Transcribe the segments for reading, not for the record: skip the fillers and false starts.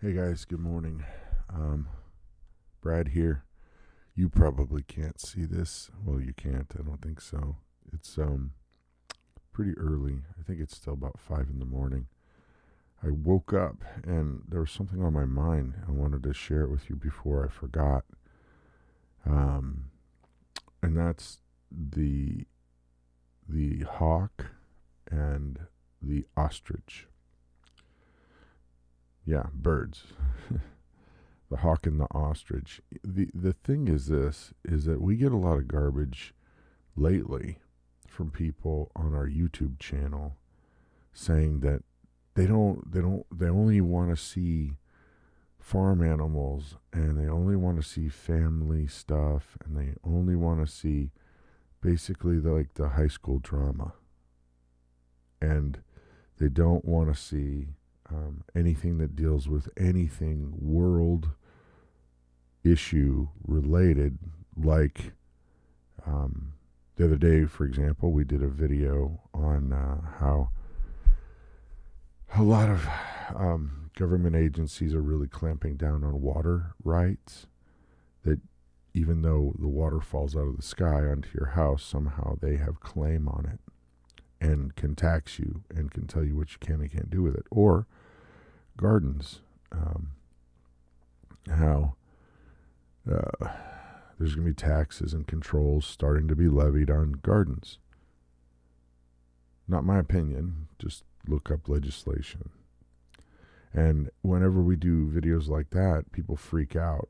Hey guys, good morning. Brad here. You probably can't see this. Well, you can't. I don't think so. It's pretty early. I think it's still about 5 in the morning. I woke up and there was something on my mind. I wanted to share it with you before I forgot. And that's the hawk and the ostrich. Yeah, birds. The hawk and the ostrich. The thing is that we get a lot of garbage lately from people on our YouTube channel saying that they only want to see farm animals, and they only want to see family stuff, and they only want to see basically the high school drama, and they don't want to see anything that deals with anything world issue related, like the other day, for example, we did a video on how a lot of government agencies are really clamping down on water rights, that even though the water falls out of the sky onto your house, somehow they have claim on it and can tax you and can tell you what you can and can't do with it. Or gardens, how there's going to be taxes and controls starting to be levied on gardens. Not my opinion, just look up legislation. And whenever we do videos like that, people freak out.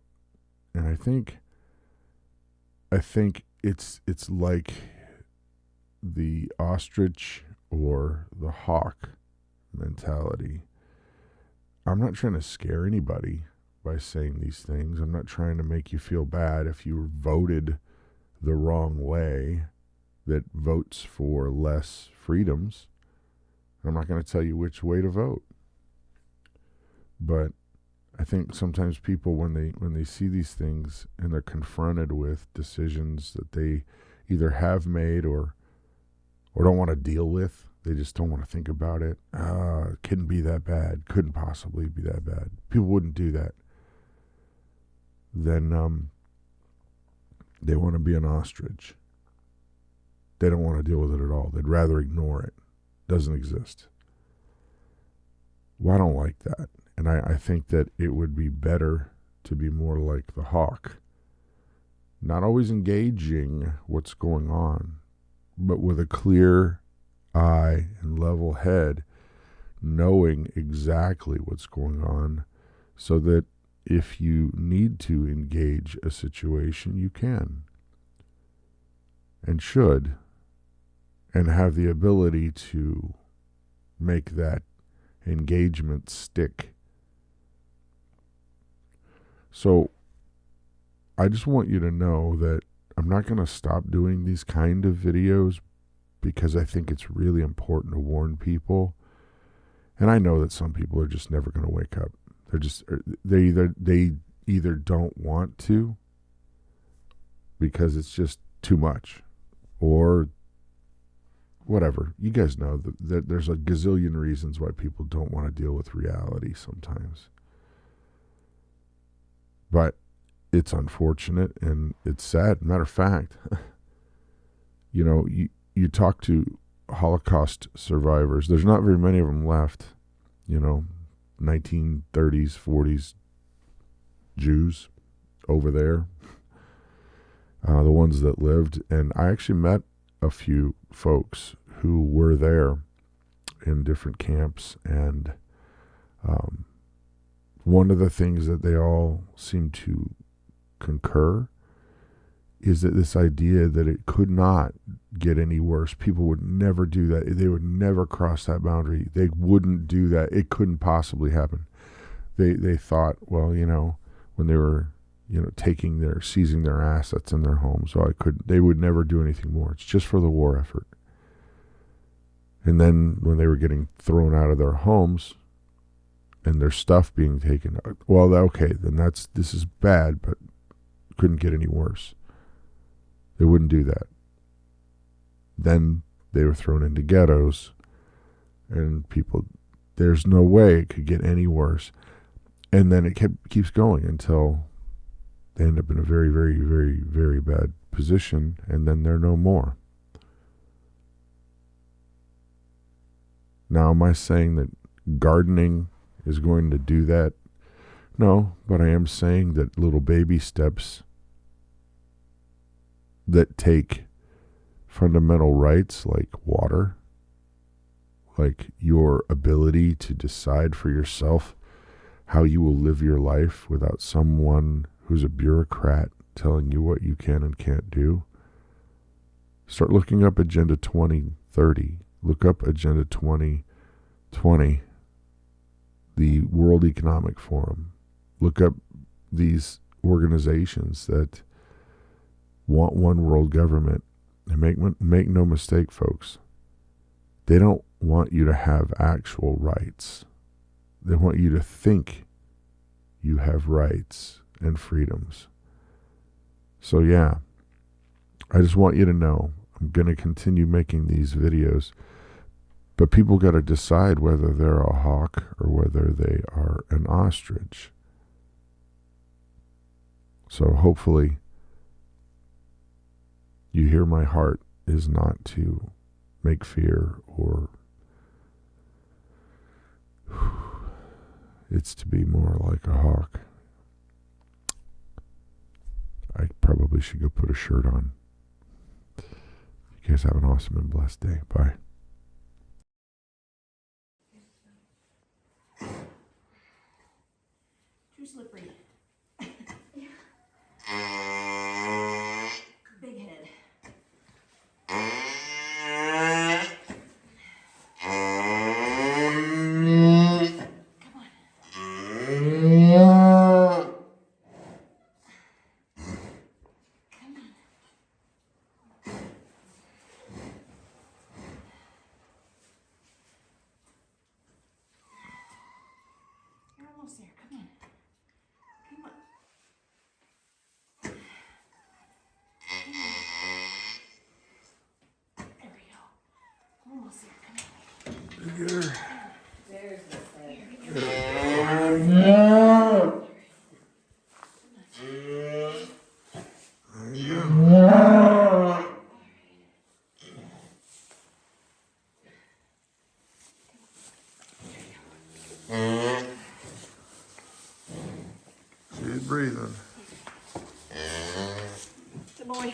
And I think it's like the ostrich or the hawk mentality. I'm not trying to scare anybody by saying these things. I'm not trying to make you feel bad if you voted the wrong way that votes for less freedoms. I'm not going to tell you which way to vote. But I think sometimes people, when they see these things and they're confronted with decisions that they either have made or don't want to deal with, they just don't want to think about it. It couldn't be that bad. Couldn't possibly be that bad. People wouldn't do that. Then they want to be an ostrich. They don't want to deal with it at all. They'd rather ignore it. Doesn't exist. Well, I don't like that. And I think that it would be better to be more like the hawk. Not always engaging what's going on, but with a clear eye and level head, knowing exactly what's going on, so that if you need to engage a situation, you can and should, and have the ability to make that engagement stick. So I just want you to know that I'm not going to stop doing these kind of videos, because I think it's really important to warn people. And I know that some people are just never going to wake up. They either don't want to because it's just too much, or whatever. You guys know that there's a gazillion reasons why people don't want to deal with reality sometimes. But it's unfortunate and it's sad. Matter of fact, you talk to Holocaust survivors. There's not very many of them left, 1930s, 40s Jews over there, the ones that lived. And I actually met a few folks who were there in different camps, and one of the things that they all seem to concur is that this idea that it could not get any worse. People would never do that. They would never cross that boundary. They wouldn't do that. It couldn't possibly happen. They thought, well, when they were, seizing their assets in their homes, they would never do anything more. It's just for the war effort. And then when they were getting thrown out of their homes and their stuff being taken, well, okay, then this is bad, but couldn't get any worse. They wouldn't do that. Then they were thrown into ghettos, and there's no way it could get any worse. And then it keeps going until they end up in a very, very, very, very bad position, and then they're no more. Now, am I saying that gardening is going to do that? No, but I am saying that little baby steps that take fundamental rights like water, like your ability to decide for yourself how you will live your life without someone who's a bureaucrat telling you what you can and can't do. Start looking up Agenda 2030. Look up Agenda 2020, the World Economic Forum. Look up these organizations that want one world government. And make no mistake, folks, they don't want you to have actual rights. They want you to think you have rights and freedoms. So yeah, I just want you to know I'm going to continue making these videos, but people got to decide whether they're a hawk or whether they are an ostrich. So hopefully you hear my heart is not to make fear, or it's to be more like a hawk. I probably should go put a shirt on. You guys have an awesome and blessed day. Bye. Too slippery. Big head. You're almost there. Come on. Come on. There we go. Almost there. Come on. There's the She's breathing. Good boy.